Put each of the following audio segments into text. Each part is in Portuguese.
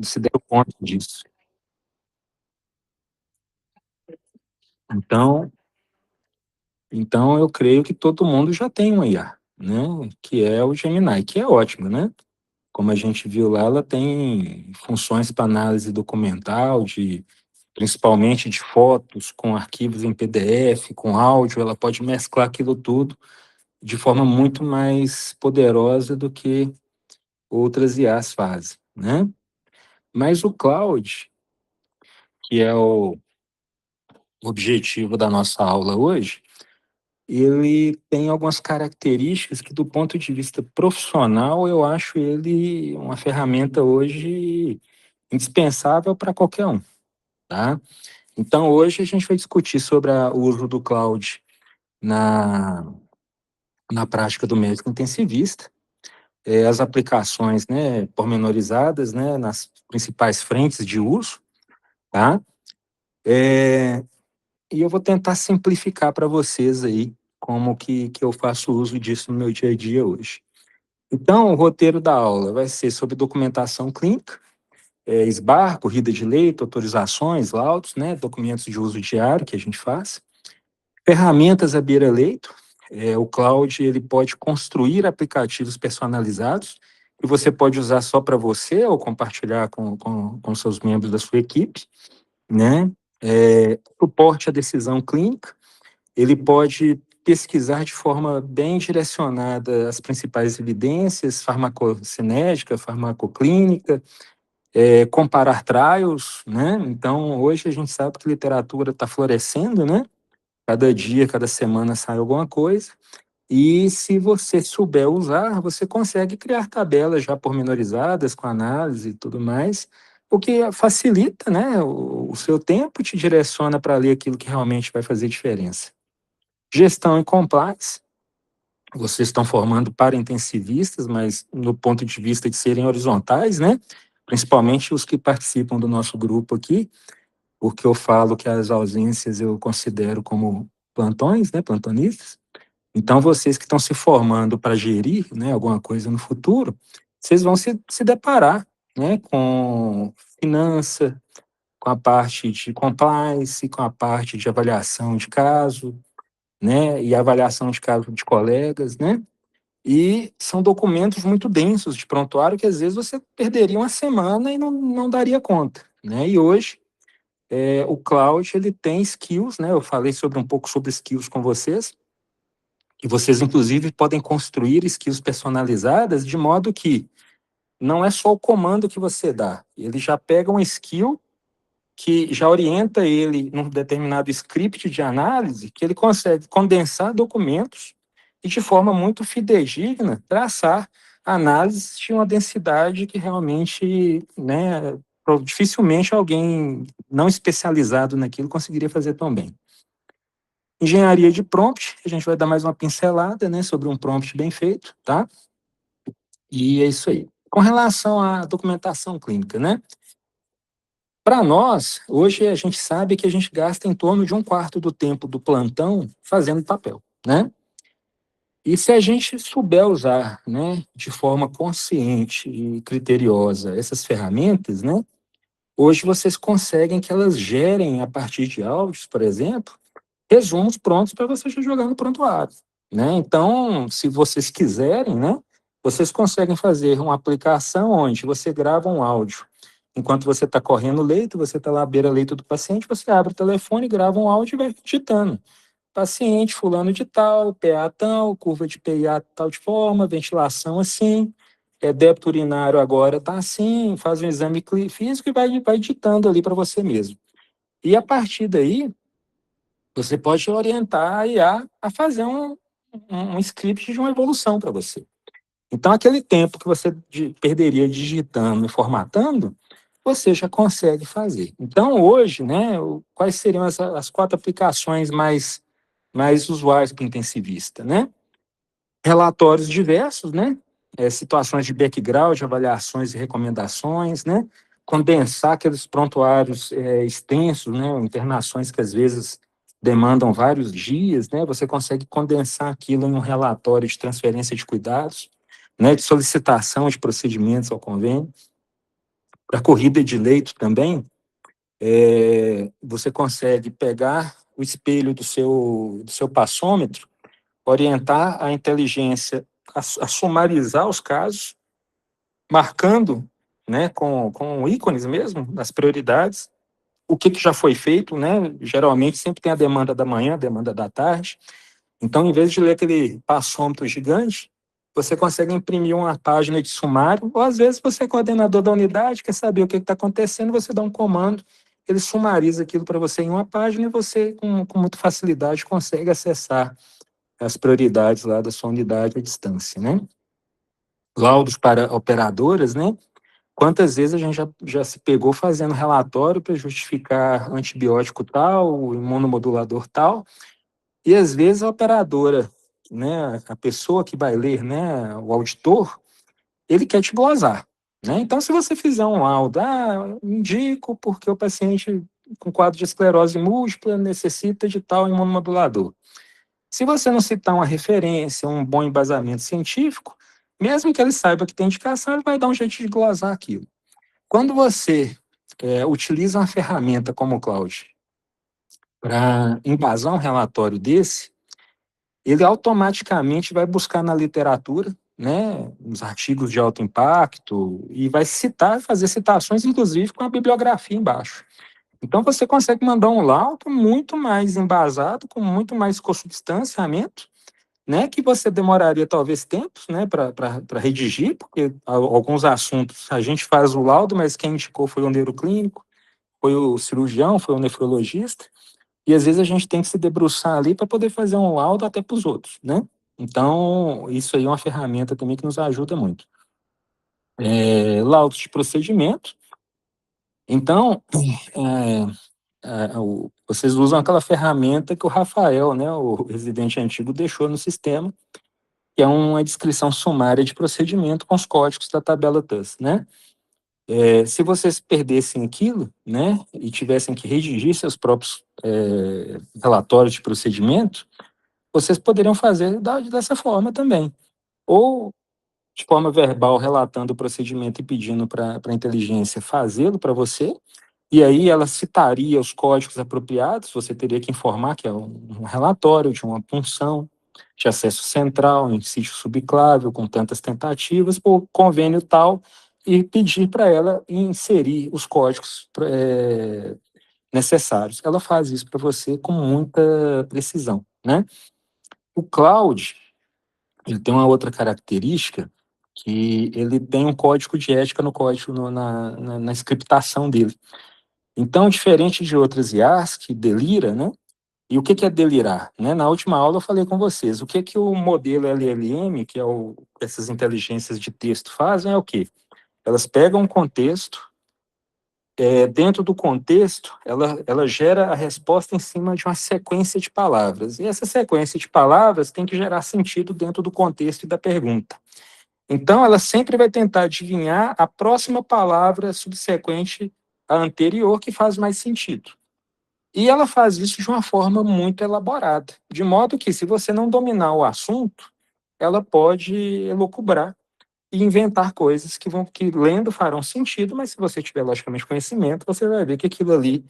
se deram conta disso. Então, então eu creio que todo mundo já tem um IA, né? Que é o Gemini, que é ótimo, né? Como a gente viu lá, ela tem funções para análise documental, principalmente de fotos, com arquivos em PDF, com áudio, ela pode mesclar aquilo tudo de forma muito mais poderosa do que outras IAs fazem, né? Mas o cloud, que é o objetivo da nossa aula hoje, ele tem algumas características que, do ponto de vista profissional, eu acho ele uma ferramenta hoje indispensável para qualquer um, tá? Então, hoje a gente vai discutir sobre o uso do cloud na, na prática do médico intensivista, as aplicações, né, pormenorizadas, né, nas principais frentes de uso, tá? E eu vou tentar simplificar para vocês aí como que eu faço uso disso no meu dia a dia hoje. Então, o roteiro da aula vai ser sobre documentação clínica, SBAR, corrida de leito, autorizações, laudos, né, documentos de uso diário que a gente faz, ferramentas à beira-leito. O cloud ele pode construir aplicativos personalizados que você pode usar só para você ou compartilhar com seus membros da sua equipe, né? Suporte à decisão clínica, ele pode pesquisar de forma bem direcionada as principais evidências, farmacocinética, farmacoclínica, comparar trials, né? Então, hoje a gente sabe que a literatura está florescendo, né? Cada dia, cada semana sai alguma coisa. E se você souber usar, você consegue criar tabelas já pormenorizadas com análise e tudo mais, o que facilita, né, o seu tempo, te direciona para ler aquilo que realmente vai fazer diferença. Gestão e compliance, vocês estão formando para intensivistas, mas no ponto de vista de serem horizontais, né, principalmente os que participam do nosso grupo aqui, porque eu falo que as ausências eu considero como plantões, né, plantonistas. Então, vocês que estão se formando para gerir, né, alguma coisa no futuro, vocês vão se deparar, né, com finança, com a parte de compliance, com a parte de avaliação de caso, né, e avaliação de caso de colegas, né, e são documentos muito densos de prontuário que às vezes você perderia uma semana e não daria conta, né, e hoje o cloud ele tem skills, né, eu falei sobre um pouco sobre skills com vocês, e vocês, inclusive, podem construir skills personalizadas de modo que não é só o comando que você dá. Ele já pega um skill que já orienta ele num determinado script de análise, que ele consegue condensar documentos e, de forma muito fidedigna, traçar análises de uma densidade que realmente, né, dificilmente alguém não especializado naquilo conseguiria fazer tão bem. Engenharia de prompt, a gente vai dar mais uma pincelada, né, sobre um prompt bem feito, tá? E é isso aí. Com relação à documentação clínica, né? Para nós, hoje a gente sabe que a gente gasta em torno de um quarto do tempo do plantão fazendo papel, né? E se a gente souber usar, né, de forma consciente e criteriosa essas ferramentas, né? Hoje vocês conseguem que elas gerem, a partir de áudios, por exemplo, resumos prontos para você já jogar no prontuário, né? Então, se vocês quiserem, né, vocês conseguem fazer uma aplicação onde você grava um áudio. Enquanto você está correndo o leito, você está lá à beira-leito do paciente, você abre o telefone, grava um áudio e vai digitando. Paciente fulano de tal, PA tal, curva de PIA tal de forma, ventilação assim, débito urinário agora está assim, faz um exame físico e vai digitando ali para você mesmo. E a partir daí, você pode orientar a IA a fazer um script de uma evolução para você. Então, aquele tempo que você perderia digitando e formatando, você já consegue fazer. Então, hoje, né, quais seriam as 4 aplicações mais usuais para o intensivista, né? Relatórios diversos, né? Situações de background, avaliações e recomendações, né? Condensar aqueles prontuários extensos, né? Internações que às vezes demandam vários dias, né? Você consegue condensar aquilo em um relatório de transferência de cuidados, né? De solicitação de procedimentos ao convênio. Para corrida de leito também, você consegue pegar o espelho do seu passômetro, orientar a inteligência a sumarizar os casos, marcando, né, com ícones mesmo, nas prioridades, o que já foi feito, né? Geralmente sempre tem a demanda da manhã, a demanda da tarde. Então, em vez de ler aquele passômetro gigante, você consegue imprimir uma página de sumário, ou às vezes você é coordenador da unidade, quer saber o que está acontecendo, você dá um comando, ele sumariza aquilo para você em uma página e você, com muita facilidade, consegue acessar as prioridades lá da sua unidade à distância, né? Laudos para operadoras, né? Quantas vezes a gente já se pegou fazendo relatório para justificar antibiótico tal, imunomodulador tal, e às vezes a operadora, né, a pessoa que vai ler, né, o auditor, ele quer te glosar, né? Então, se você fizer um laudo, indico porque o paciente com quadro de esclerose múltipla necessita de tal imunomodulador. Se você não citar uma referência, um bom embasamento científico, mesmo que ele saiba que tem indicação, ele vai dar um jeito de glosar aquilo. Quando você utiliza uma ferramenta como o Cloud para embasar um relatório desse, ele automaticamente vai buscar na literatura, né, nos artigos de alto impacto, e vai citar, fazer citações, inclusive com a bibliografia embaixo. Então, você consegue mandar um laudo muito mais embasado, com muito mais consubstanciamento, né, que você demoraria talvez tempos, né, para redigir, porque alguns assuntos a gente faz o laudo, mas quem indicou foi o neuroclínico, foi o cirurgião, foi o nefrologista, e às vezes a gente tem que se debruçar ali para poder fazer um laudo até para os outros, né? Então, isso aí é uma ferramenta também que nos ajuda muito. Laudo de procedimento. Então, vocês usam aquela ferramenta que o Rafael, né, o residente antigo, deixou no sistema, que é uma descrição sumária de procedimento com os códigos da tabela TUS, né? Se vocês perdessem aquilo, né, e tivessem que redigir seus próprios relatórios de procedimento, vocês poderiam fazer dessa forma também. Ou de forma verbal, relatando o procedimento e pedindo para a inteligência fazê-lo para você, e aí ela citaria os códigos apropriados, você teria que informar que é um relatório de uma punção de acesso central em sítio subclávio, com tantas tentativas, por convênio tal, e pedir para ela inserir os códigos necessários. Ela faz isso para você com muita precisão, né? O cloud, ele tem uma outra característica, que ele tem um código de ética no código, na scriptação dele. Então, diferente de outras IAs que delira, né? E o que é delirar? Né? Na última aula eu falei com vocês, o que o modelo LLM, que é essas inteligências de texto fazem, é o quê? Elas pegam um contexto, dentro do contexto, ela gera a resposta em cima de uma sequência de palavras. E essa sequência de palavras tem que gerar sentido dentro do contexto e da pergunta. Então, ela sempre vai tentar adivinhar a próxima palavra subsequente à anterior que faz mais sentido. E ela faz isso de uma forma muito elaborada, de modo que, se você não dominar o assunto, ela pode elucubrar e inventar coisas que lendo farão sentido, mas se você tiver, logicamente, conhecimento, você vai ver que aquilo ali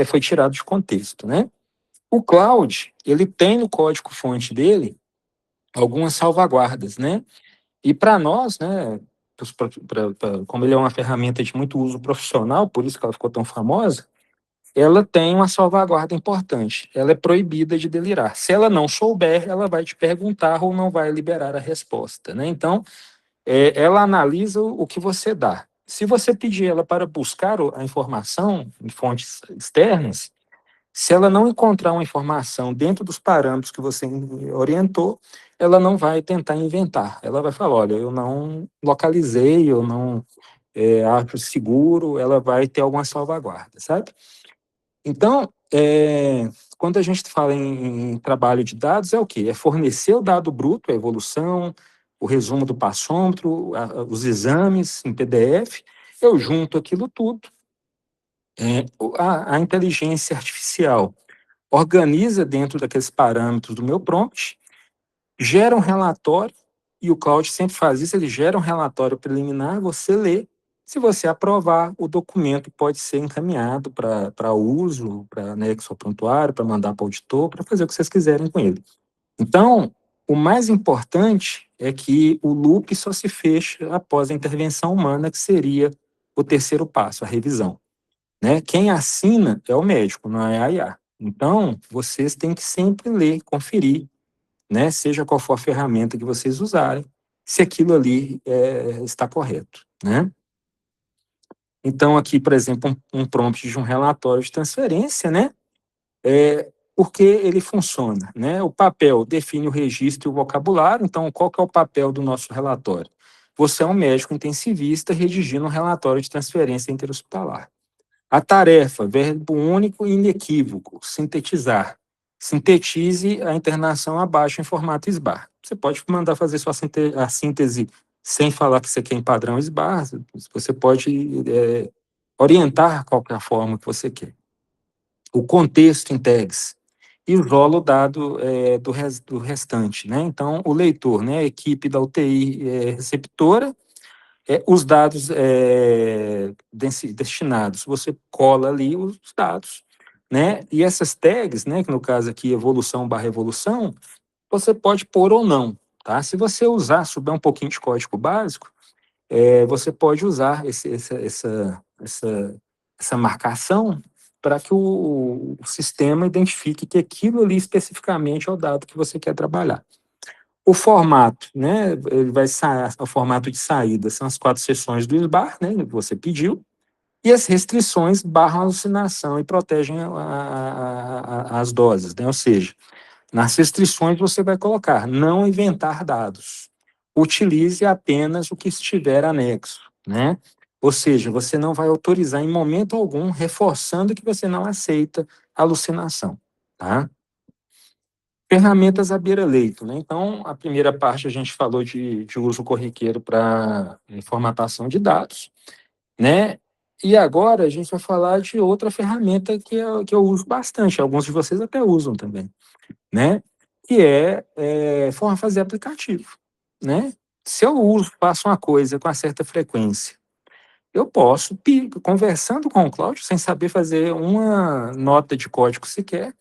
foi tirado de contexto, né? O Cloud, ele tem no código-fonte dele algumas salvaguardas, né? E para nós, né, como ele é uma ferramenta de muito uso profissional, por isso que ela ficou tão famosa, ela tem uma salvaguarda importante. Ela é proibida de delirar. Se ela não souber, ela vai te perguntar ou não vai liberar a resposta, né? Então, ela analisa o que você dá. Se você pedir ela para buscar a informação em fontes externas, se ela não encontrar uma informação dentro dos parâmetros que você orientou, ela não vai tentar inventar. Ela vai falar, olha, eu não localizei, eu não acho seguro, ela vai ter alguma salvaguarda, sabe? Então, quando a gente fala em trabalho de dados, é o quê? É fornecer o dado bruto, a evolução, o resumo do passômetro, os exames em PDF, eu junto aquilo tudo, a inteligência artificial organiza dentro daqueles parâmetros do meu prompt, gera um relatório, e o Cloud sempre faz isso, ele gera um relatório preliminar, você lê, Se você aprovar, o documento pode ser encaminhado para uso, para anexo ao prontuário, para mandar para o auditor, para fazer o que vocês quiserem com ele. Então, o mais importante é que o loop só se fecha após a intervenção humana, que seria o terceiro passo, a revisão. Né? Quem assina é o médico, não é a IA. Então, vocês têm que sempre ler, conferir, né? Seja qual for a ferramenta que vocês usarem, se aquilo ali está correto. Né? Então, aqui, por exemplo, um prompt de um relatório de transferência, né? Porque ele funciona, né? O papel define o registro e o vocabulário, então qual que é o papel do nosso relatório? Você é um médico intensivista redigindo um relatório de transferência interhospitalar. A tarefa, verbo único e inequívoco, sintetizar. Sintetize a internação abaixo em formato SBAR. Você pode mandar fazer a síntese sem falar que você quer em padrão SBAR, você pode orientar qual que é a forma que você quer. O contexto em tags e o rolo dado do restante. Né? Então, o leitor, né, a equipe da UTI receptora, os dados destinados, você cola ali os dados, né? E essas tags, né, que no caso aqui evolução/evolução, você pode pôr ou não, tá? Se você usar, souber um pouquinho de código básico, você pode usar essa marcação para que o sistema identifique que aquilo ali especificamente é o dado que você quer trabalhar. O formato, né, ele vai sair, o formato de saída são as 4 seções do SBAR, né, que você pediu, e as restrições barram a alucinação e protegem as doses, né, ou seja, nas restrições você vai colocar não inventar dados, utilize apenas o que estiver anexo, né, ou seja, você não vai autorizar em momento algum, reforçando que você não aceita alucinação, tá? Ferramentas à beira-leito, né? Então, a primeira parte a gente falou de uso corriqueiro para formatação de dados, né? E agora a gente vai falar de outra ferramenta que eu uso bastante, alguns de vocês até usam também, né? Que fazer aplicativo, né? Se eu faço uma coisa com uma certa frequência, eu posso, conversando com o Cláudio, sem saber fazer uma nota de código sequer,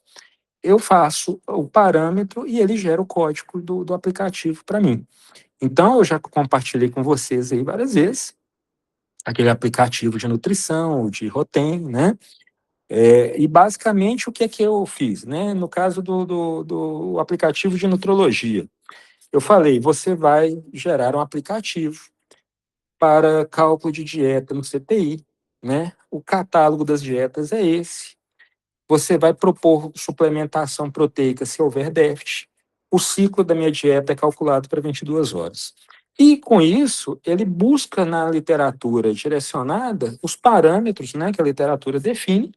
eu faço o parâmetro e ele gera o código do aplicativo para mim. Então, eu já compartilhei com vocês aí várias vezes, aquele aplicativo de nutrição, de Rotem, né? E basicamente o que é que eu fiz, né? No caso do aplicativo de nutrologia, eu falei, você vai gerar um aplicativo para cálculo de dieta no CTI, né? O catálogo das dietas é esse. Você vai propor suplementação proteica se houver déficit. O ciclo da minha dieta é calculado para 22 horas. E, com isso, ele busca na literatura direcionada os parâmetros, né, que a literatura define,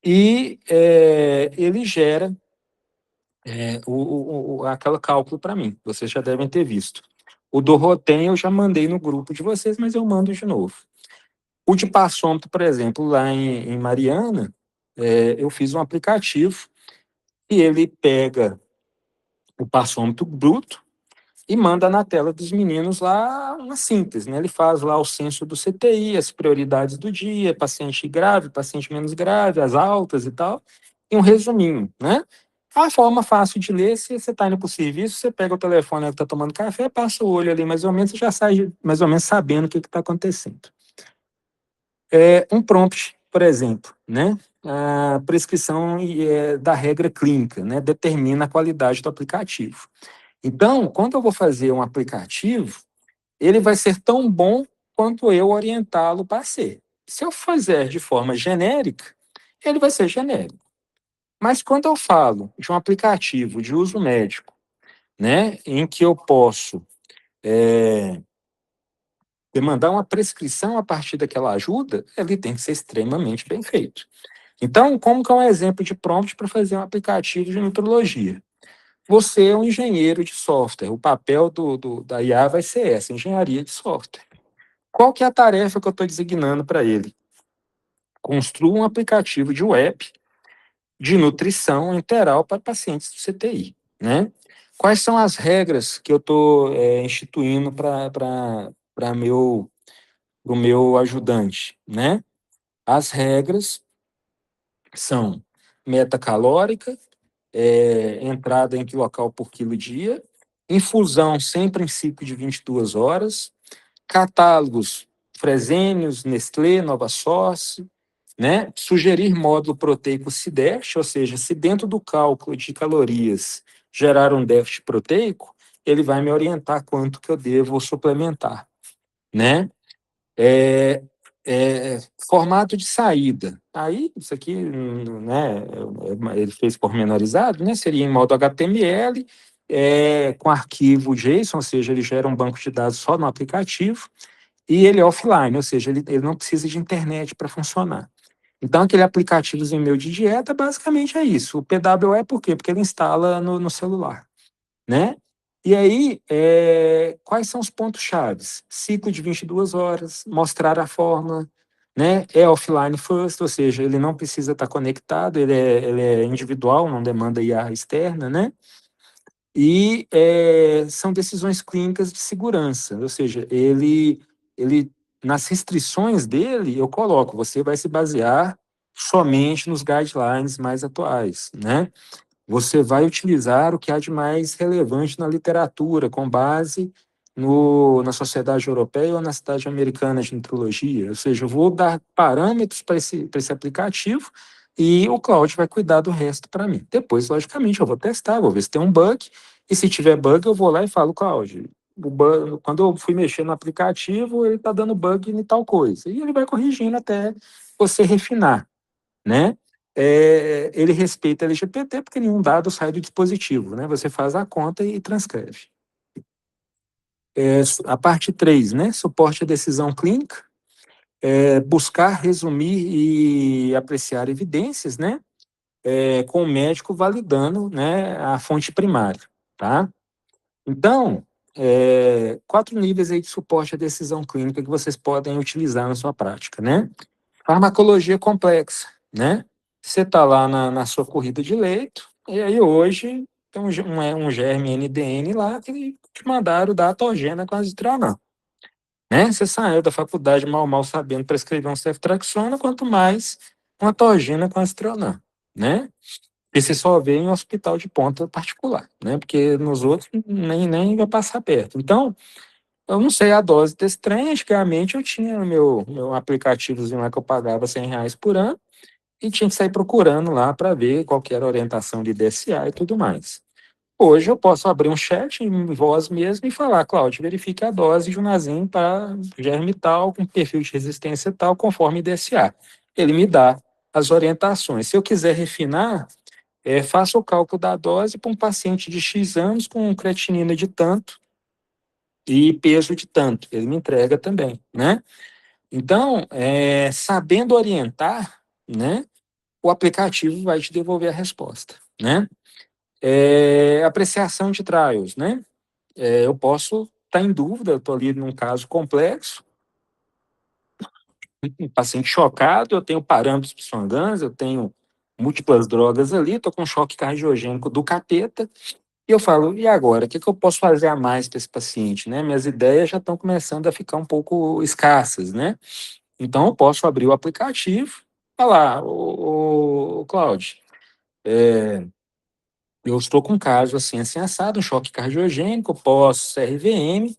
e ele gera aquele cálculo para mim. Vocês já devem ter visto. O do Rotem eu já mandei no grupo de vocês, mas eu mando de novo. O de passômetro, por exemplo, lá em Mariana, eu fiz um aplicativo e ele pega o passômetro bruto e manda na tela dos meninos lá uma síntese, né? Ele faz lá o censo do CTI, as prioridades do dia, paciente grave, paciente menos grave, as altas e tal, e um resuminho, né? A forma fácil de ler, se você está indo para o serviço, você pega o telefone que está tomando café, passa o olho ali mais ou menos, você já sai mais ou menos sabendo o que está acontecendo. Um prompt, por exemplo, né? A prescrição da regra clínica, né? Determina a qualidade do aplicativo. Então, quando eu vou fazer um aplicativo, ele vai ser tão bom quanto eu orientá-lo para ser. Se eu fizer de forma genérica, ele vai ser genérico. Mas quando eu falo de um aplicativo de uso médico, né, em que eu posso demandar uma prescrição a partir daquela ajuda, ele tem que ser extremamente bem feito. Então, como que é um exemplo de prompt para fazer um aplicativo de nutrologia? Você é um engenheiro de software, o papel da IA vai ser essa, engenharia de software. Qual que é a tarefa que eu estou designando para ele? Construa um aplicativo de web de nutrição enteral para pacientes do CTI, né? Quais são as regras que eu estou instituindo para para o meu ajudante, né? As regras são meta calórica, entrada em quilocal por quilo dia, infusão sempre em ciclo de 22 horas, catálogos Fresenius, Nestlé, Nova Source, né? Sugerir módulo proteico se déficit, ou seja, se dentro do cálculo de calorias gerar um déficit proteico, ele vai me orientar quanto que eu devo suplementar, né? É, formato de saída. Aí, isso aqui, né, ele fez pormenorizado, né? Seria em modo HTML, com arquivo JSON, ou seja, ele gera um banco de dados só no aplicativo, e ele é offline, ou seja, ele não precisa de internet para funcionar. Então, aquele aplicativozinho meu de dieta, basicamente é isso. O PWE, por quê? Porque ele instala no celular, né? E aí, quais são os pontos chaves? Ciclo de 22 horas, mostrar a fórmula, né? É offline first, ou seja, ele não precisa estar conectado, ele é individual, não demanda IA externa, né? E são decisões clínicas de segurança, ou seja, ele nas restrições dele, eu coloco, você vai se basear somente nos guidelines mais atuais, né? Você vai utilizar o que há de mais relevante na literatura, com base na Sociedade Europeia ou na Sociedade Americana de Nutrologia. Ou seja, eu vou dar parâmetros para esse aplicativo e o Cloud vai cuidar do resto para mim. Depois, logicamente, eu vou testar, vou ver se tem um bug, e se tiver bug, eu vou lá e falo, Cloud, quando eu fui mexer no aplicativo, ele está dando bug em tal coisa. E ele vai corrigindo até você refinar, né? Ele respeita a LGPD porque nenhum dado sai do dispositivo, né? Você faz a conta e transcreve. A parte 3, né? Suporte à decisão clínica, buscar resumir e apreciar evidências, né? Com o médico validando, né, a fonte primária, tá? Então, 4 níveis aí de suporte à decisão clínica que vocês podem utilizar na sua prática, né? Farmacologia complexa, né? Você está lá na sua corrida de leito, e aí hoje tem um germe NDN lá que te mandaram dar atogena com azitrona, né? Você saiu da faculdade mal sabendo prescrever um ceftriaxona, quanto mais uma atogena com azitrona, né? E você só vê em hospital de ponta particular, né? Porque nos outros nem vai passar perto. Então, eu não sei a dose desse trem. Antigamente eu tinha meu aplicativozinho lá que eu pagava R$ 100 por ano e tinha que sair procurando lá para ver qual que era a orientação de DSA e tudo mais. Hoje eu posso abrir um chat em voz mesmo e falar, Cláudio, verifique a dose de Unazin para germe tal, com perfil de resistência tal, conforme DSA. Ele me dá as orientações. Se eu quiser refinar, faça o cálculo da dose para um paciente de X anos com creatinina de tanto e peso de tanto. Ele me entrega também, né? Então, sabendo orientar, né, o aplicativo vai te devolver a resposta, né? Apreciação de trials, né? Eu posso estar em dúvida, eu estou ali num caso complexo, um paciente chocado, eu tenho parâmetros psoangans, eu tenho múltiplas drogas ali, estou com choque cardiogênico do capeta, e eu falo, e agora? O que eu posso fazer a mais para esse paciente, né? Minhas ideias já estão começando a ficar um pouco escassas, né? Então, eu posso abrir o aplicativo, falar, ô Cláudio, eu estou com um caso assim assado, um choque cardiogênico, pós-CRVM,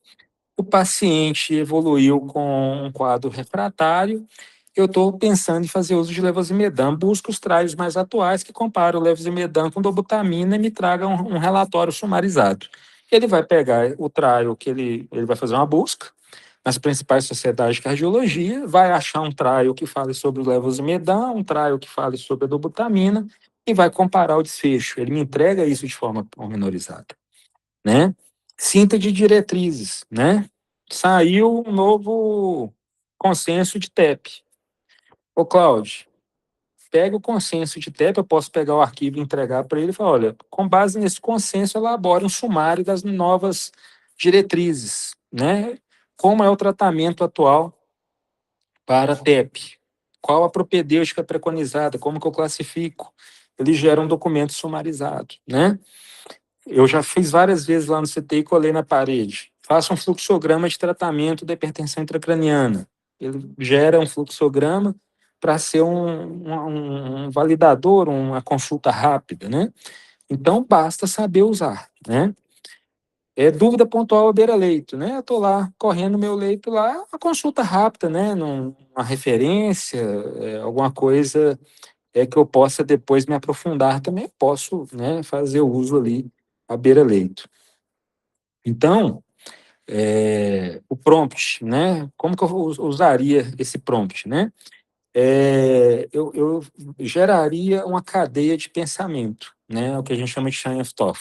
o paciente evoluiu com um quadro refratário, eu estou pensando em fazer uso de levosimedan, busco os trials mais atuais que comparam o levosimedan com dobutamina e me tragam um relatório sumarizado. Ele vai pegar o trial que ele vai fazer uma busca nas principais sociedades de cardiologia, vai achar um trial que fale sobre o levosimedan, um trial que fale sobre a dobutamina e vai comparar o desfecho. Ele me entrega isso de forma pormenorizada, né? Síntese de diretrizes, né? Saiu um novo consenso de TEP. Ô, Cláudio, pega o consenso de TEP, eu posso pegar o arquivo e entregar para ele e falar, olha, com base nesse consenso, elabore um sumário das novas diretrizes, né? Como é o tratamento atual para TEP? Qual a propedêutica preconizada? Como que eu classifico? Ele gera um documento sumarizado, né? Eu já fiz várias vezes lá no CTI e colei na parede. Faça um fluxograma de tratamento da hipertensão intracraniana. ele gera um fluxograma para ser um validador, uma consulta rápida, né? Então, basta saber usar, né? Dúvida pontual à beira-leito, né? Eu estou lá correndo meu leito lá, uma consulta rápida, né? Uma referência, alguma coisa que eu possa depois me aprofundar também, posso, né, fazer o uso ali à beira-leito. Então, o prompt, né? Como que eu usaria esse prompt, né? Eu geraria uma cadeia de pensamento, né? O que a gente chama de chain of thought.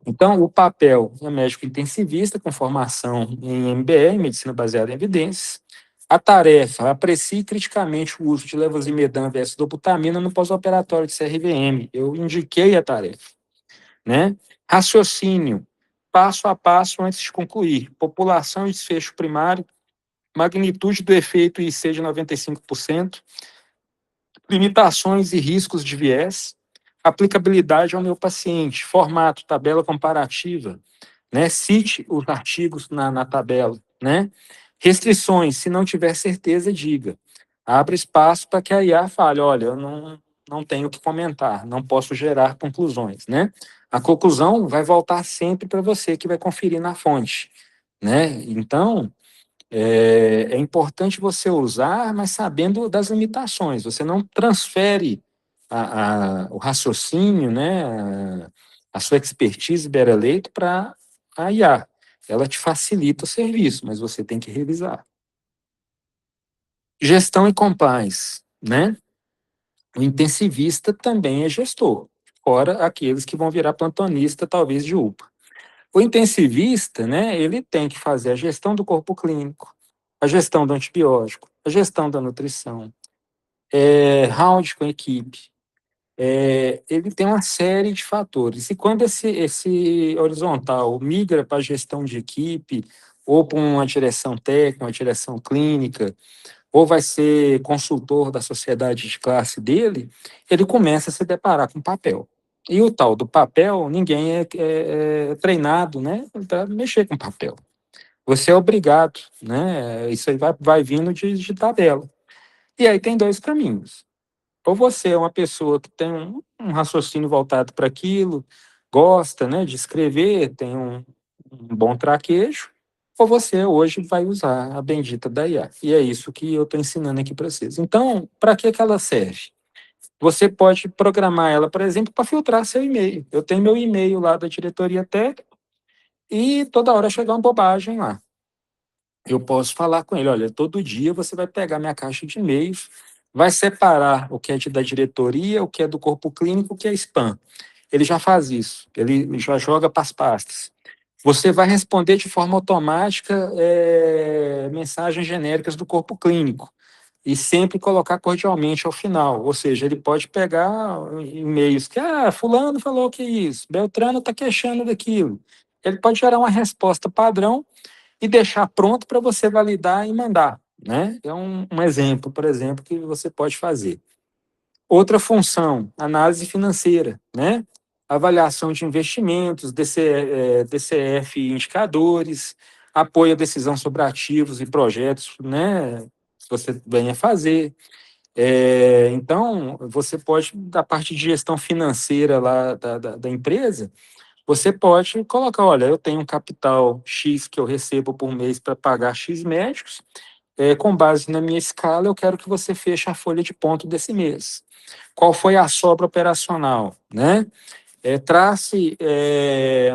Então, o papel é médico intensivista com formação em MBE, Medicina Baseada em Evidências. A tarefa, aprecie criticamente o uso de levosimedan versus dobutamina no pós-operatório de CRVM. Eu indiquei a tarefa, né? Raciocínio, passo a passo antes de concluir. População e desfecho primário, magnitude do efeito IC de 95%, limitações e riscos de viés, aplicabilidade ao meu paciente, formato, tabela comparativa, né? Cite os artigos na tabela, né? Restrições, se não tiver certeza, diga. Abre espaço para que a IA fale, olha, eu não tenho o que comentar, não posso gerar conclusões, né? A conclusão vai voltar sempre para você que vai conferir na fonte, né? Então, é importante você usar, mas sabendo das limitações. Você não transfere o raciocínio, né, a sua expertise beira-leito para a IA. Ela te facilita o serviço, mas você tem que revisar. Gestão e compliance, né? O intensivista também é gestor, fora aqueles que vão virar plantonista, talvez de UPA. O intensivista, né, ele tem que fazer a gestão do corpo clínico, a gestão do antibiótico, a gestão da nutrição, round com a equipe. Ele tem uma série de fatores. E quando esse horizontal migra para a gestão de equipe, ou para uma direção técnica, uma direção clínica, ou vai ser consultor da sociedade de classe dele, ele começa a se deparar com papel. E o tal do papel, ninguém é treinado, né, para mexer com papel. Você é obrigado, né? Isso aí vai vindo de tabela. E aí tem dois caminhos. Ou você é uma pessoa que tem um raciocínio voltado para aquilo, gosta, né, de escrever, tem um bom traquejo, ou você hoje vai usar a bendita da IA. E é isso que eu estou ensinando aqui para vocês. Então, para que ela serve? Você pode programar ela, por exemplo, para filtrar seu e-mail. Eu tenho meu e-mail lá da diretoria técnica e toda hora chega uma bobagem lá. Eu posso falar com ele, olha, todo dia você vai pegar minha caixa de e-mails, vai separar o que é da diretoria, o que é do corpo clínico, o que é spam. Ele já faz isso, ele já joga para as pastas. Você vai responder de forma automática mensagens genéricas do corpo clínico e sempre colocar cordialmente ao final. Ou seja, ele pode pegar e-mails que, fulano falou que é isso, Beltrano está queixando daquilo. Ele pode gerar uma resposta padrão e deixar pronto para você validar e mandar, né? É um exemplo, por exemplo, que você pode fazer. Outra função, análise financeira, né? Avaliação de investimentos, DCF indicadores, apoio à decisão sobre ativos e projetos, né? Que você venha fazer. Então, você pode, da parte de gestão financeira lá da empresa, você pode colocar, olha, eu tenho um capital X que eu recebo por mês para pagar X médicos, com base na minha escala, eu quero que você feche a folha de ponto desse mês. Qual foi a sobra operacional, né? Trace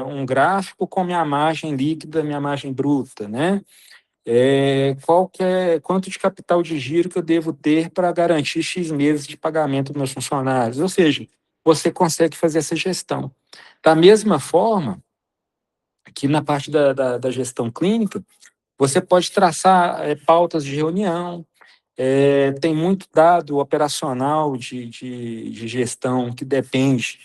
um gráfico com minha margem líquida, minha margem bruta, né? Quanto de capital de giro que eu devo ter para garantir X meses de pagamento dos meus funcionários? Ou seja, você consegue fazer essa gestão. Da mesma forma que na parte da gestão clínica, você pode traçar pautas de reunião, tem muito dado operacional de gestão que depende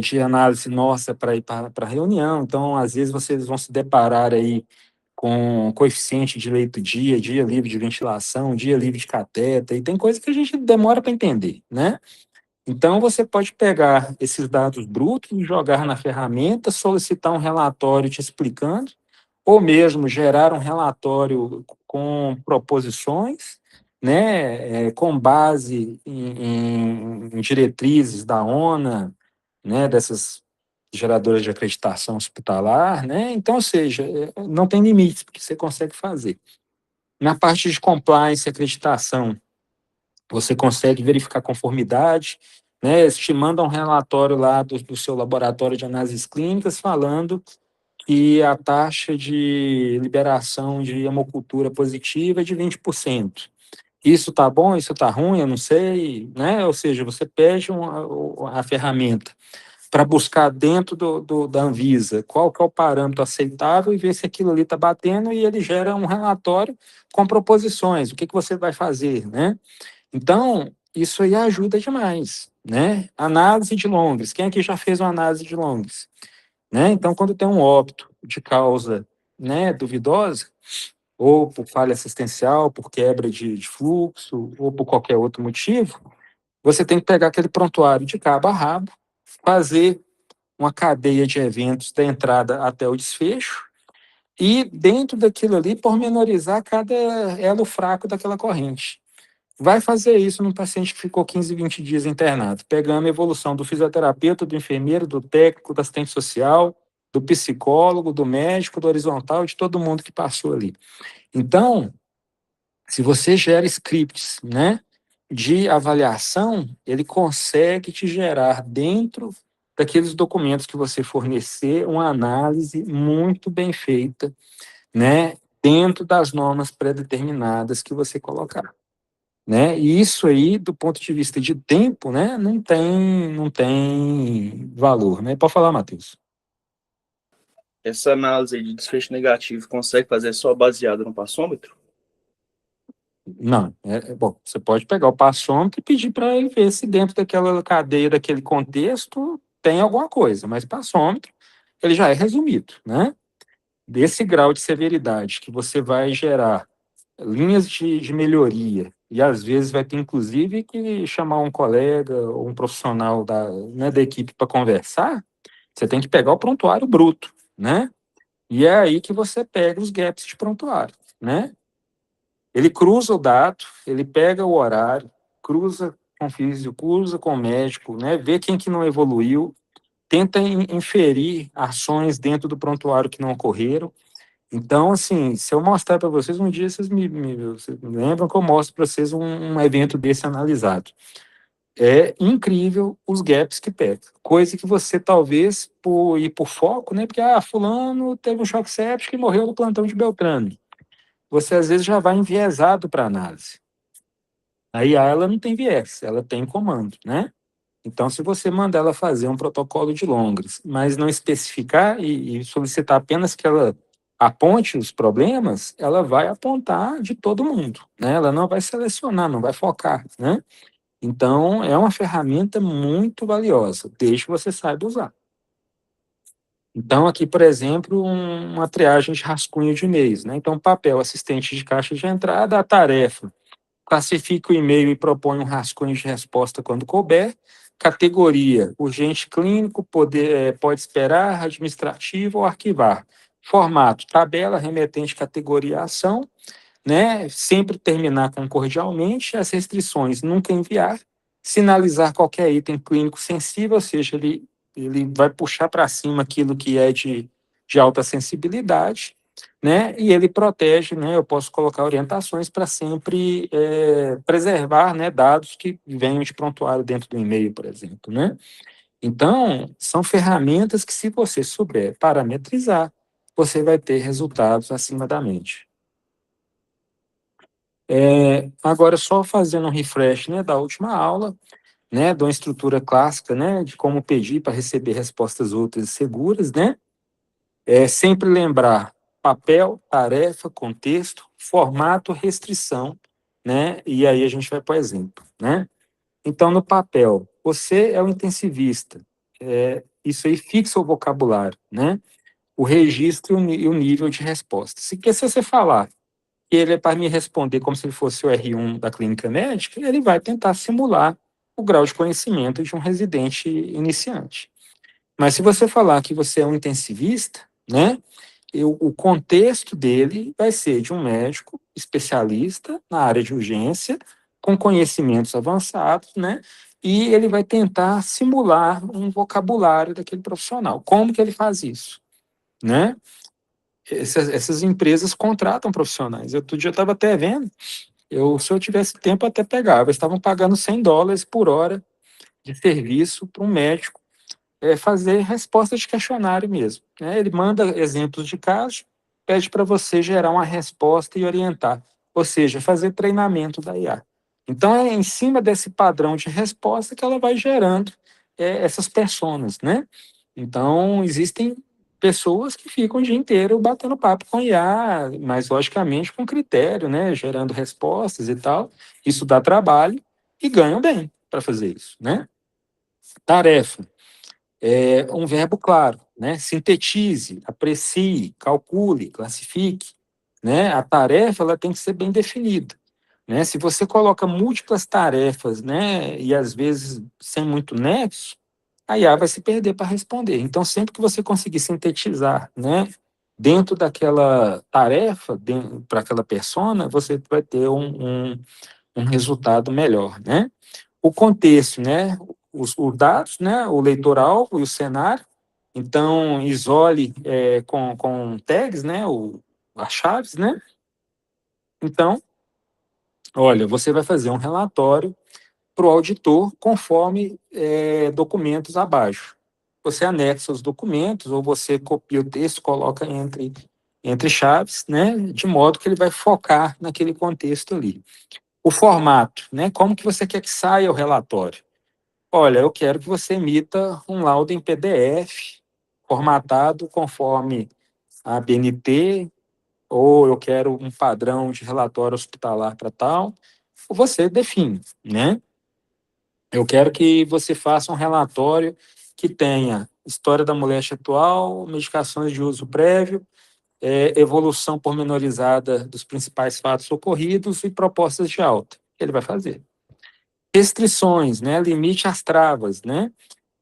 de análise nossa para ir para a reunião. Então, às vezes, vocês vão se deparar aí com coeficiente de leito-dia, dia livre de ventilação, dia livre de catéter, e tem coisa que a gente demora para entender, né? Então, você pode pegar esses dados brutos, jogar na ferramenta, solicitar um relatório te explicando, ou mesmo gerar um relatório com proposições, né, com base em diretrizes da ONA, né, dessas geradoras de acreditação hospitalar, né? Então, ou seja, não tem limites porque você consegue fazer. Na parte de compliance e acreditação, você consegue verificar conformidade, né? Eles te mandam um relatório lá do seu laboratório de análises clínicas falando que a taxa de liberação de hemocultura positiva é de 20%. Isso está bom, isso está ruim, eu não sei, né? Ou seja, você pede a ferramenta para buscar dentro da Anvisa qual que é o parâmetro aceitável e ver se aquilo ali está batendo e ele gera um relatório com proposições, o que, que você vai fazer, né? Então, isso aí ajuda demais, né? Análise de Longres, quem aqui já fez uma análise de Longres? Né? Então, quando tem um óbito de causa, né, duvidosa, ou por falha assistencial, por quebra de fluxo, ou por qualquer outro motivo, você tem que pegar aquele prontuário de cabo a rabo, fazer uma cadeia de eventos da entrada até o desfecho, e dentro daquilo ali, pormenorizar cada elo fraco daquela corrente. Vai fazer isso num paciente que ficou 15, 20 dias internado, pegando a evolução do fisioterapeuta, do enfermeiro, do técnico, do assistente social, do psicólogo, do médico, do horizontal, de todo mundo que passou ali. Então, se você gera scripts, né, de avaliação, ele consegue te gerar dentro daqueles documentos que você fornecer uma análise muito bem feita, né, dentro das normas pré-determinadas que você colocar, né? E isso aí, do ponto de vista de tempo, né, não tem valor, né? Pode falar, Matheus. Essa análise de desfecho negativo consegue fazer só baseada no passômetro? Não, bom, você pode pegar o passômetro e pedir para ele ver se dentro daquela cadeia, daquele contexto, tem alguma coisa, mas passômetro, ele já é resumido, né? Desse grau de severidade que você vai gerar linhas de melhoria, e às vezes vai ter, inclusive, que chamar um colega ou um profissional né, da equipe para conversar, você tem que pegar o prontuário bruto, né? E é aí que você pega os gaps de prontuário, né? Ele cruza o dado, ele pega o horário, cruza com o físico, cruza com o médico, né? Vê quem que não evoluiu, tenta inferir ações dentro do prontuário que não ocorreram. Então, assim, se eu mostrar para vocês, um dia vocês me lembram que eu mostro para vocês um evento desse analisado. É incrível os gaps que pega. Coisa que você talvez, por ir por foco, né? Porque, fulano teve um choque séptico e morreu no plantão de Beltrame. Você, às vezes, já vai enviesado para a análise. A IA, ela não tem viés, ela tem comando, né? Então, se você mandar ela fazer um protocolo de Longres, mas não especificar e solicitar apenas que ela aponte os problemas, ela vai apontar de todo mundo, né? Ela não vai selecionar, não vai focar, né? Então, é uma ferramenta muito valiosa, desde que você saiba usar. Então, aqui, por exemplo, uma triagem de rascunho de e-mails, né? Então, papel, assistente de caixa de entrada, a tarefa. Classifica o e-mail e propõe um rascunho de resposta quando couber. Categoria, urgente clínico, pode esperar, administrativo ou arquivar. Formato, tabela, remetente, categoria, ação, né? Sempre terminar com cordialmente. As restrições, nunca enviar. Sinalizar qualquer item clínico sensível, ou seja, ele vai puxar para cima aquilo que é de alta sensibilidade, né? E ele protege, né? Eu posso colocar orientações para sempre preservar, né, dados que venham de prontuário dentro do e-mail, por exemplo, né? Então, são ferramentas que, se você souber parametrizar, você vai ter resultados acima da mente. Agora, só fazendo um refresh, né, da última aula, né, de uma estrutura clássica, né, de como pedir para receber respostas úteis e seguras, né? Sempre lembrar papel, tarefa, contexto, formato, restrição, né? E aí a gente vai para o exemplo, né? Então, no papel, você é o intensivista, isso aí fixa o vocabulário, né? O registro e o nível de resposta. Se você falar que ele é para me responder como se ele fosse o R1 da clínica médica, ele vai tentar simular o grau de conhecimento de um residente iniciante. Mas se você falar que você é um intensivista, né? o contexto dele vai ser de um médico especialista na área de urgência, com conhecimentos avançados, né? E ele vai tentar simular um vocabulário daquele profissional. Como que ele faz isso, né? Essas empresas contratam profissionais. Outro dia eu estava até vendo, se eu tivesse tempo, até pegava. Eles estavam pagando US$ 100 por hora de serviço para um médico fazer resposta de questionário mesmo, né? Ele manda exemplos de casos, pede para você gerar uma resposta e orientar, ou seja, fazer treinamento da IA. Então, é em cima desse padrão de resposta que ela vai gerando essas personas, né? Então, existem pessoas que ficam o dia inteiro batendo papo com IA, mas logicamente com critério, né? Gerando respostas e tal. Isso dá trabalho e ganham bem para fazer isso, né? Tarefa um verbo claro, né? Sintetize, aprecie, calcule, classifique, né? A tarefa ela tem que ser bem definida, né? Se você coloca múltiplas tarefas, né, e às vezes sem muito nexo, a IA vai se perder para responder. Então, sempre que você conseguir sintetizar, né, dentro daquela tarefa, para aquela persona, você vai ter um resultado melhor, né? O contexto, né? Os dados, né? O leitor-alvo e o cenário. Então, isole com tags, né? As chaves, né? Então, olha, você vai fazer um relatório para o auditor conforme documentos abaixo. Você anexa os documentos ou você copia o texto, coloca entre chaves, né? De modo que ele vai focar naquele contexto ali. O formato, né? Como que você quer que saia o relatório? Olha, eu quero que você emita um laudo em PDF, formatado conforme a ABNT, ou eu quero um padrão de relatório hospitalar para tal. Você define, né? Eu quero que você faça um relatório que tenha história da moléstia atual, medicações de uso prévio, evolução pormenorizada dos principais fatos ocorridos e propostas de alta. Ele vai fazer. Restrições, né? Limite às travas, né?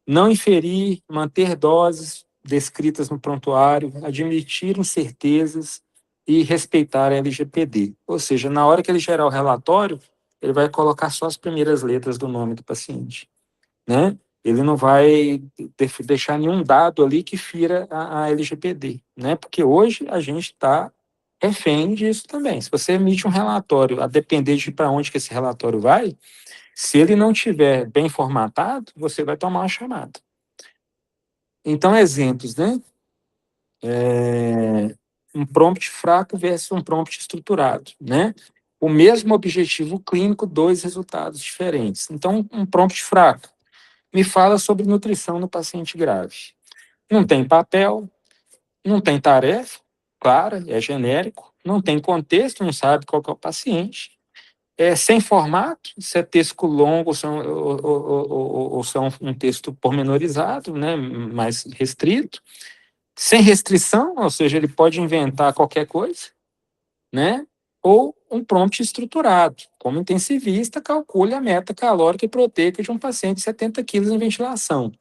Não inferir, manter doses descritas no prontuário, admitir incertezas e respeitar a LGPD. Ou seja, na hora que ele gerar o relatório, ele vai colocar só as primeiras letras do nome do paciente, né? Ele não vai deixar nenhum dado ali que fira a LGPD, né? Porque hoje a gente está refém disso também. Se você emite um relatório, a depender de para onde que esse relatório vai, se ele não tiver bem formatado, você vai tomar uma chamada. Então, exemplos, né? Um prompt fraco versus um prompt estruturado, né? O mesmo objetivo clínico, dois resultados diferentes. Então, um prompt fraco me fala sobre nutrição no paciente grave. Não tem papel, não tem tarefa clara, é genérico, não tem contexto, não sabe qual que é o paciente, sem formato, se é texto longo ou se é um texto pormenorizado, né, mais restrito, sem restrição, ou seja, ele pode inventar qualquer coisa, né, ou um prompt estruturado, como intensivista, calcule a meta calórica e proteica de um paciente de 70 quilos em ventilação,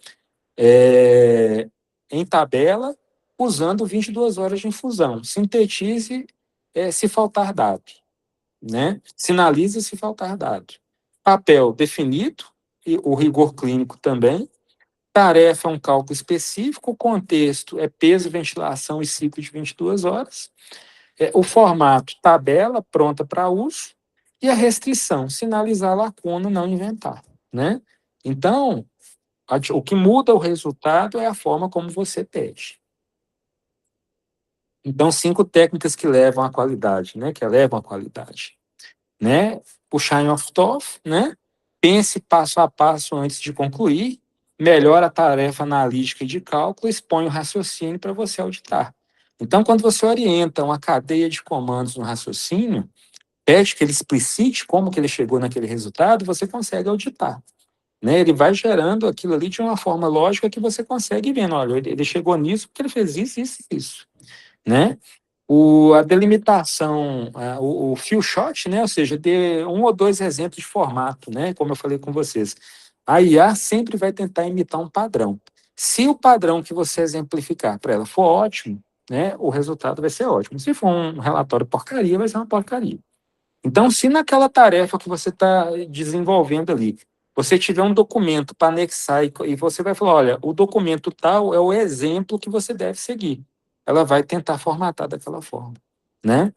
em tabela, usando 22 horas de infusão. Sintetize se faltar dado, né? Sinaliza se faltar dado. Papel definido, e o rigor clínico também. Tarefa é um cálculo específico, o contexto é peso, ventilação e ciclo de 22 horas. O formato, tabela pronta para uso. E a restrição, sinalizar a lacuna, não inventar, né? Então, o que muda o resultado é a forma como você pede. Então, 5 técnicas que levam à qualidade, né? Que elevam a qualidade, né? O shine of Toff, né? Pense passo a passo antes de concluir, melhora a tarefa analítica e de cálculo, expõe o raciocínio para você auditar. Então, quando você orienta uma cadeia de comandos no raciocínio, pede que ele explicite como que ele chegou naquele resultado, você consegue auditar, né? Ele vai gerando aquilo ali de uma forma lógica que você consegue ver, olha, ele chegou nisso porque ele fez isso, isso e isso, né? A delimitação, o few shot, né? Ou seja, ter um ou dois exemplos de formato, né? Como eu falei com vocês. A IA sempre vai tentar imitar um padrão. Se o padrão que você exemplificar para ela for ótimo, né, o resultado vai ser ótimo. Se for um relatório porcaria, vai ser uma porcaria. Então, se naquela tarefa que você está desenvolvendo ali, você tiver um documento para anexar e você vai falar, olha, o documento tal é o exemplo que você deve seguir. Ela vai tentar formatar daquela forma, né?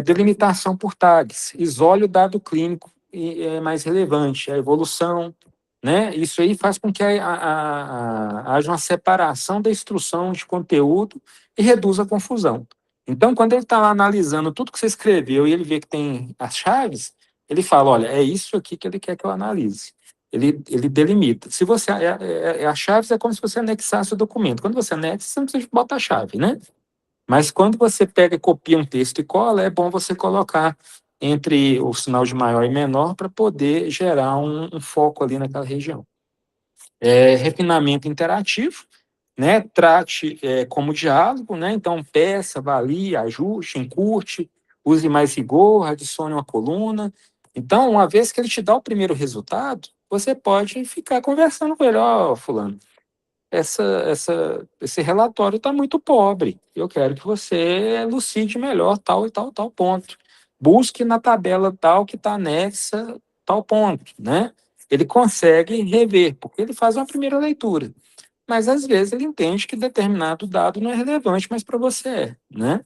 Delimitação por tags, isole o dado clínico mais relevante, a evolução, né? Isso aí faz com que haja uma separação da instrução de conteúdo e reduza a confusão. Então, quando ele está lá analisando tudo que você escreveu e ele vê que tem as chaves, ele fala, olha, é isso aqui que ele quer que eu analise. Ele delimita. Se você as chaves é como se você anexasse o documento. Quando você anexa, você não precisa botar a chave, né? Mas quando você pega e copia um texto e cola, é bom você colocar entre o sinal de maior e menor para poder gerar um foco ali naquela região. Refinamento interativo, né? Trate como diálogo, né? Então, peça, avalie, ajuste, encurte, use mais rigor, adicione uma coluna. Então, uma vez que ele te dá o primeiro resultado, você pode ficar conversando com ele, ó, fulano, esse relatório está muito pobre. Eu quero que você elucide melhor tal e tal, tal ponto. Busque na tabela tal que está anexa tal ponto, né? Ele consegue rever, porque ele faz uma primeira leitura. Mas, às vezes, ele entende que determinado dado não é relevante, mas para você é, né?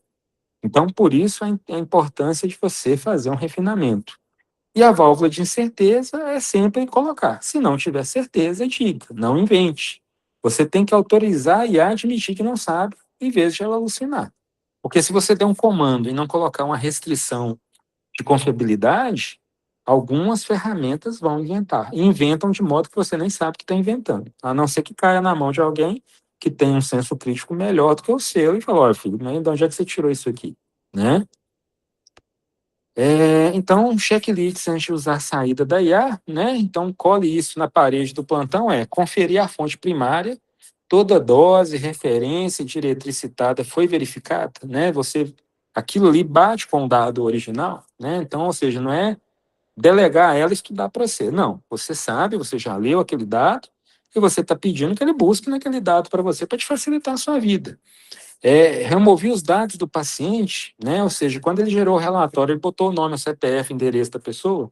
Então, por isso, a importância de você fazer um refinamento. E a válvula de incerteza é sempre colocar. Se não tiver certeza, diga, não invente. Você tem que autorizar e admitir que não sabe, em vez de ela alucinar. Porque se você der um comando e não colocar uma restrição de confiabilidade, algumas ferramentas vão inventar. E inventam de modo que você nem sabe que está inventando. A não ser que caia na mão de alguém que tem um senso crítico melhor do que o seu e fala, olha, filho, mas de onde é que você tirou isso aqui? Né? Então, um checklist antes de usar a saída da IA, né? Então, cole isso na parede do plantão, conferir a fonte primária, toda dose, referência, diretriz citada foi verificada, né? Aquilo ali bate com o dado original, né? Então, ou seja, não é delegar a ela estudar para você, não. Você sabe, você já leu aquele dado e você está pedindo que ele busque naquele dado para você para te facilitar a sua vida. Remover os dados do paciente, né? Ou seja, quando ele gerou o relatório, ele botou o nome, o CPF, endereço da pessoa,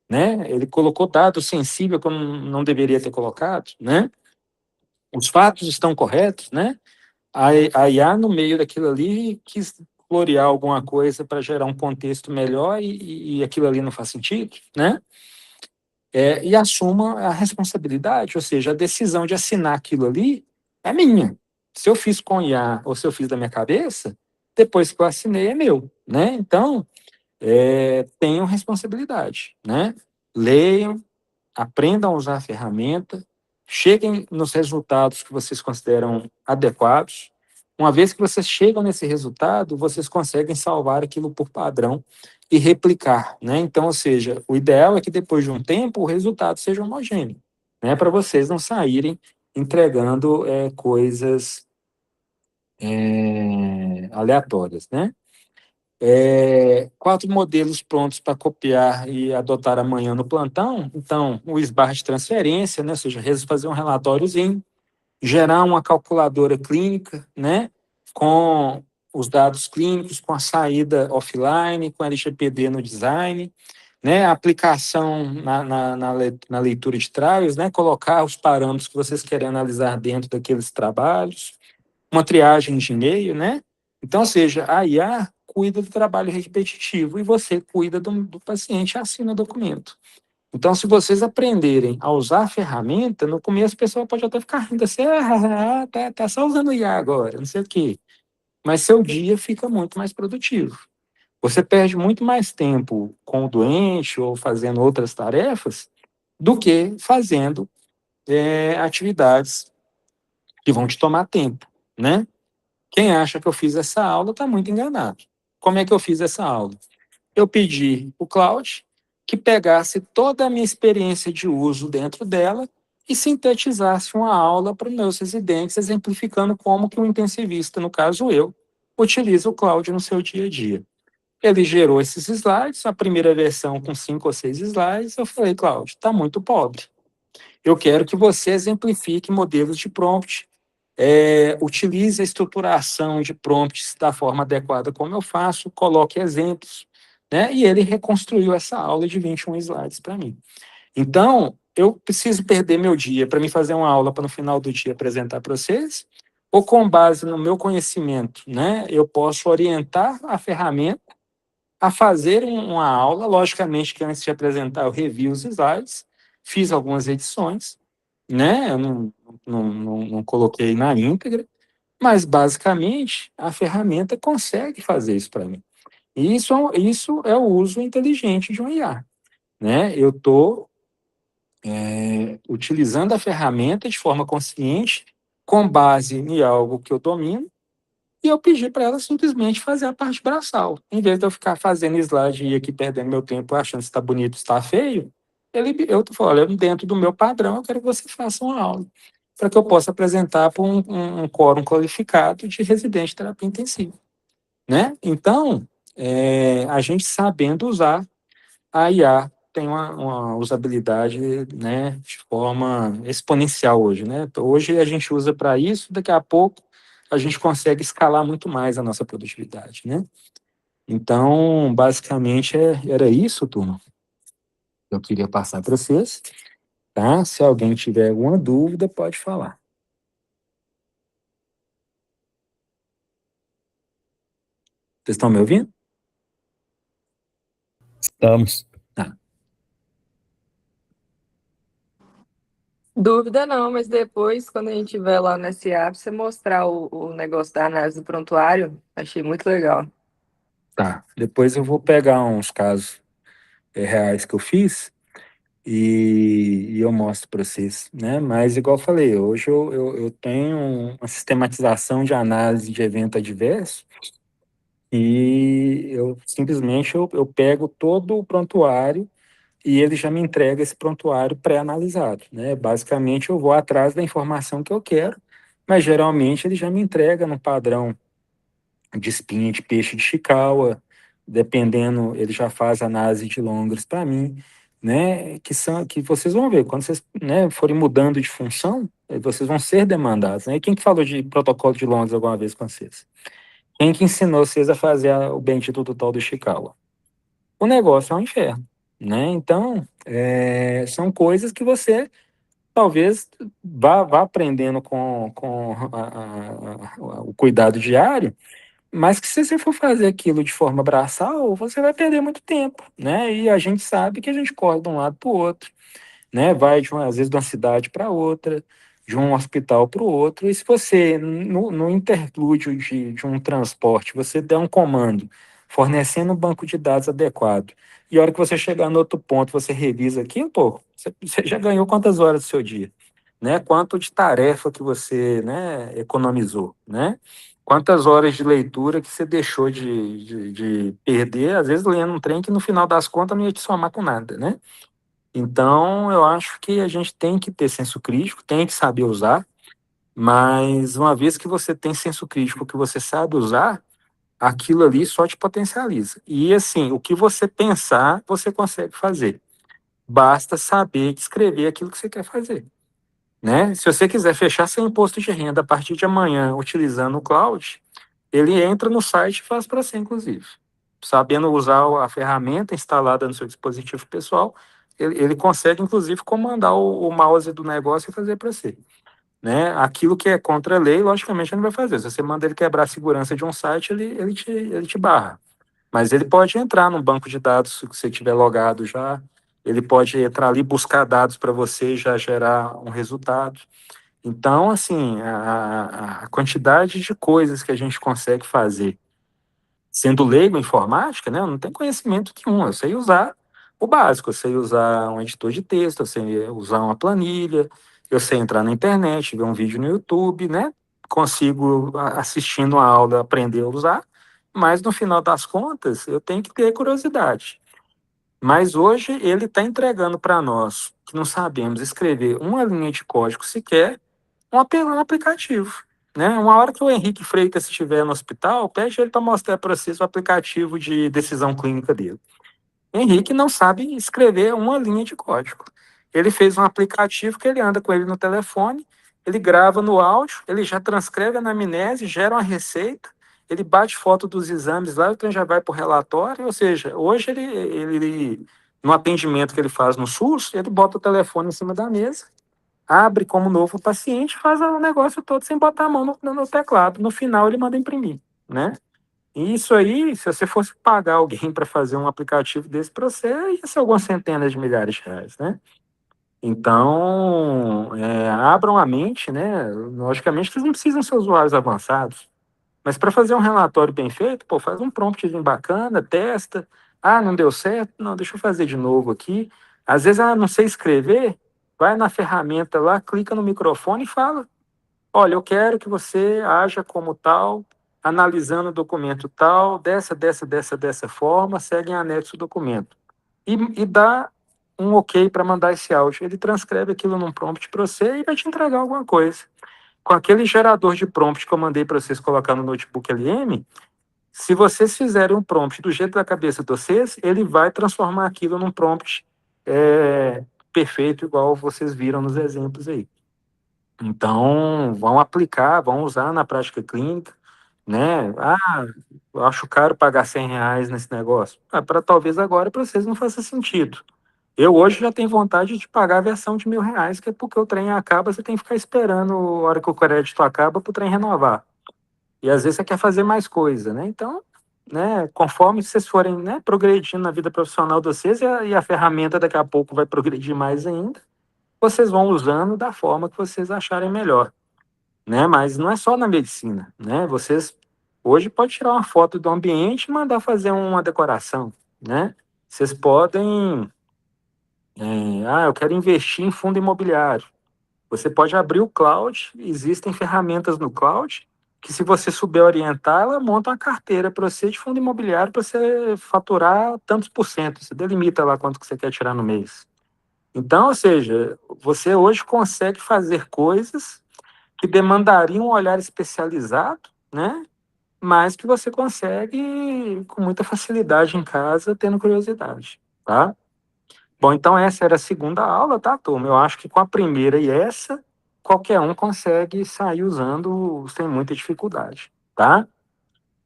né? Ele colocou dado sensível que eu não deveria ter colocado, né? Os fatos estão corretos, né? A IA, no meio daquilo ali, quis florear alguma coisa para gerar um contexto melhor e aquilo ali não faz sentido, né? E assuma a responsabilidade, ou seja, a decisão de assinar aquilo ali é minha. Se eu fiz com IA ou se eu fiz da minha cabeça, depois que eu assinei é meu, né? Então, tenham responsabilidade, né? Leiam, aprendam a usar a ferramenta, cheguem nos resultados que vocês consideram adequados. Uma vez que vocês chegam nesse resultado, vocês conseguem salvar aquilo por padrão e replicar, né? Então, ou seja, o ideal é que depois de um tempo o resultado seja homogêneo, né? Para vocês não saírem entregando coisas aleatórias, né? 4 modelos prontos para copiar e adotar amanhã no plantão. Então, o SBAR de transferência, né? Ou seja, fazer um relatóriozinho, gerar uma calculadora clínica, né? Com os dados clínicos, com a saída offline, com LGPD no design, né? A aplicação na leitura de trials, né? Colocar os parâmetros que vocês querem analisar dentro daqueles trabalhos, uma triagem de e-mail, né? Então, ou seja, a IA cuida do trabalho repetitivo e você cuida do paciente e assina o documento. Então, se vocês aprenderem a usar a ferramenta, no começo a pessoa pode até ficar rindo assim, tá só usando IA agora, não sei o quê. Mas seu dia fica muito mais produtivo. Você perde muito mais tempo com o doente ou fazendo outras tarefas do que fazendo atividades que vão te tomar tempo, né? Quem acha que eu fiz essa aula está muito enganado. Como é que eu fiz essa aula? Eu pedi o Claude que pegasse toda a minha experiência de uso dentro dela e sintetizasse uma aula para os meus residentes, exemplificando como que o intensivista, no caso eu, utiliza o Claude no seu dia a dia. Ele gerou esses slides, a primeira versão com 5 ou 6 slides. Eu falei, Claude, está muito pobre. Eu quero que você exemplifique modelos de prompt Utilize a estruturação de prompts da forma adequada como eu faço, coloque exemplos, né? E ele reconstruiu essa aula de 21 slides para mim. Então, eu preciso perder meu dia para me fazer uma aula para no final do dia apresentar para vocês? Ou com base no meu conhecimento, né, eu posso orientar a ferramenta a fazer uma aula, logicamente que antes de apresentar eu revi os slides, fiz algumas edições, né, eu não coloquei na íntegra, mas basicamente a ferramenta consegue fazer isso para mim. E isso é o uso inteligente de um IA, né? Eu estou utilizando a ferramenta de forma consciente, com base em algo que eu domino, e eu pedi para ela simplesmente fazer a parte braçal. Em vez de eu ficar fazendo slide e ir aqui perdendo meu tempo achando se está bonito, se está feio, eu estou falando, dentro do meu padrão, eu quero que você faça uma aula, para que eu possa apresentar para um quórum qualificado de residente de terapia intensiva. Né? Então, a gente sabendo usar, a IA tem uma usabilidade, né, de forma exponencial hoje, né? Hoje a gente usa para isso, daqui a pouco a gente consegue escalar muito mais a nossa produtividade, né? Então, basicamente, era isso, turma. Eu queria passar para vocês, tá? Se alguém tiver alguma dúvida, pode falar. Vocês estão me ouvindo? Estamos. Tá. Dúvida não, mas depois, quando a gente estiver lá no SA, você mostrar o negócio da análise do prontuário, achei muito legal. Tá. Depois eu vou pegar uns casos reais que eu fiz e eu mostro para vocês, né? Mas, igual eu falei, hoje eu tenho uma sistematização de análise de evento adverso e eu simplesmente eu pego todo o prontuário e ele já me entrega esse prontuário pré-analisado, né? Basicamente, eu vou atrás da informação que eu quero, mas geralmente ele já me entrega no padrão de espinha de peixe de Chikawa, dependendo, ele já faz análise de longres para mim, né? Que vocês vão ver, quando vocês, né, forem mudando de função, vocês vão ser demandados, né? E quem que falou de protocolo de longres alguma vez com vocês? Quem que ensinou vocês a fazer o bendito do tal do Chikawa? O negócio é um inferno, né? Então, são coisas que você talvez vá aprendendo com o cuidado diário, mas que se você for fazer aquilo de forma braçal, você vai perder muito tempo, né? E a gente sabe que a gente corre de um lado para o outro, né? Vai, às vezes, de uma cidade para outra, de um hospital para o outro, e se você, no interlúdio de um transporte, você der um comando fornecendo um banco de dados adequado, e a hora que você chegar no outro ponto, você revisa aquilo, pô, você já ganhou quantas horas do seu dia? Né? Quanto de tarefa que você, né, economizou, né? Quantas horas de leitura que você deixou de perder, às vezes lendo um trem que no final das contas não ia te somar com nada, né? Então, eu acho que a gente tem que ter senso crítico, tem que saber usar, mas uma vez que você tem senso crítico, que você sabe usar, aquilo ali só te potencializa. E assim, o que você pensar, você consegue fazer. Basta saber descrever aquilo que você quer fazer. Né? Se você quiser fechar seu imposto de renda a partir de amanhã utilizando o cloud, ele entra no site e faz para você, inclusive. Sabendo usar a ferramenta instalada no seu dispositivo pessoal, ele consegue, inclusive, comandar o mouse do negócio e fazer para você. Né? Aquilo que é contra a lei, logicamente, ele não vai fazer. Se você manda ele quebrar a segurança de um site, ele te barra. Mas ele pode entrar no banco de dados, se você tiver logado já, ele pode entrar ali, buscar dados para você e já gerar um resultado. Então, assim, a quantidade de coisas que a gente consegue fazer, sendo leigo em informática, né, eu não tenho conhecimento nenhum, eu sei usar o básico, eu sei usar um editor de texto, eu sei usar uma planilha, eu sei entrar na internet, ver um vídeo no YouTube, né, consigo, assistindo uma aula, aprender a usar, mas no final das contas, eu tenho que ter curiosidade. Mas hoje ele está entregando para nós, que não sabemos escrever uma linha de código sequer, um aplicativo. Né? Uma hora que o Henrique Freitas estiver no hospital, pede ele para mostrar para vocês o aplicativo de decisão clínica dele. Henrique não sabe escrever uma linha de código. Ele fez um aplicativo que ele anda com ele no telefone, ele grava no áudio, ele já transcreve a anamnese, gera uma receita, ele bate foto dos exames lá, então já vai para o relatório, ou seja, hoje ele, no atendimento que ele faz no SUS, ele bota o telefone em cima da mesa, abre como novo paciente, faz o negócio todo sem botar a mão no teclado. No final, ele manda imprimir, né? E isso aí, se você fosse pagar alguém para fazer um aplicativo desse para você, ia ser algumas centenas de milhares de reais, né? Então, abram a mente, né? Logicamente, vocês não precisam ser usuários avançados, mas para fazer um relatório bem feito, pô, faz um promptzinho bacana, testa. Ah, não deu certo? Não, deixa eu fazer de novo aqui. Às vezes, não sei escrever, vai na ferramenta lá, clica no microfone e fala: olha, eu quero que você haja como tal, analisando o documento tal, dessa forma, segue em anexo o documento. E dá um ok para mandar esse áudio. Ele transcreve aquilo num prompt para você e vai te entregar alguma coisa. Com aquele gerador de prompt que eu mandei para vocês colocar no Notebook LM, se vocês fizerem um prompt do jeito da cabeça de vocês, ele vai transformar aquilo num prompt perfeito, igual vocês viram nos exemplos aí. Então, vão aplicar, vão usar na prática clínica, né? Eu acho caro pagar R$ 100 nesse negócio. Para talvez agora para vocês não faça sentido. Eu hoje já tenho vontade de pagar a versão de R$ 1.000, que é porque o trem acaba, você tem que ficar esperando a hora que o crédito acaba para o trem renovar. E às vezes você quer fazer mais coisa, né? Então, né, conforme vocês forem, né, progredindo na vida profissional de vocês, e a ferramenta daqui a pouco vai progredir mais ainda, vocês vão usando da forma que vocês acharem melhor, né? Mas não é só na medicina, né? Vocês hoje podem tirar uma foto do ambiente e mandar fazer uma decoração, né? Vocês podem, eu quero investir em fundo imobiliário. Você pode abrir o cloud, existem ferramentas no cloud que, se você souber orientar, ela monta uma carteira para você de fundo imobiliário para você faturar tantos por cento. Você delimita lá quanto que você quer tirar no mês. Então, ou seja, você hoje consegue fazer coisas que demandariam um olhar especializado, né? Mas que você consegue com muita facilidade em casa, tendo curiosidade, tá? Bom, então essa era a segunda aula, tá, turma? Eu acho que com a primeira e essa, qualquer um consegue sair usando sem muita dificuldade, tá?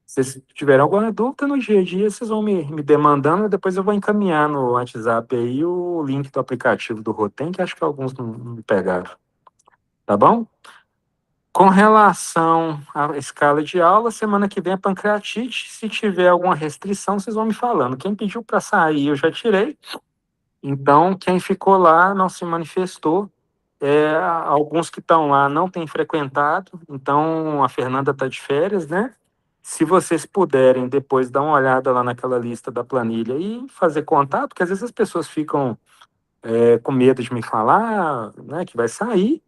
Se vocês tiverem alguma dúvida no dia a dia, vocês vão me demandando, depois eu vou encaminhar no WhatsApp aí o link do aplicativo do Rotem, que acho que alguns não me pegaram, tá bom? Com relação à escala de aula, semana que vem é pancreatite. Se tiver alguma restrição, vocês vão me falando. Quem pediu para sair, eu já tirei. Então, quem ficou lá não se manifestou. Alguns que estão lá não têm frequentado. Então, a Fernanda está de férias, né? Se vocês puderem depois dar uma olhada lá naquela lista da planilha e fazer contato, porque às vezes as pessoas ficam com medo de me falar, né, que vai sair.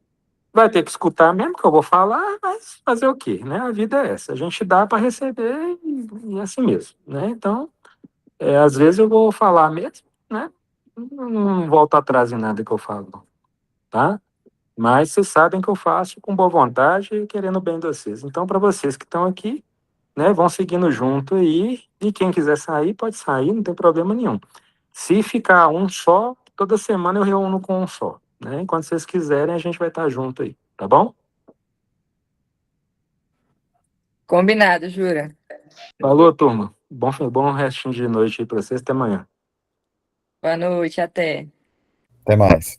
Vai ter que escutar mesmo que eu vou falar, mas fazer o quê, né? A vida é essa. A gente dá para receber e é assim mesmo, né? Então, às vezes eu vou falar mesmo, né? Não volto atrás em nada que eu falo, tá? Mas vocês sabem que eu faço com boa vontade e querendo o bem de vocês. Então, para vocês que estão aqui, né, vão seguindo junto aí, e quem quiser sair, pode sair, não tem problema nenhum. Se ficar um só, toda semana eu reúno com um só, né? Enquanto vocês quiserem, a gente vai estar junto aí, tá bom? Combinado, Jura. Falou, turma. Bom restinho de noite aí para vocês. Até amanhã. Boa noite, até. Até mais.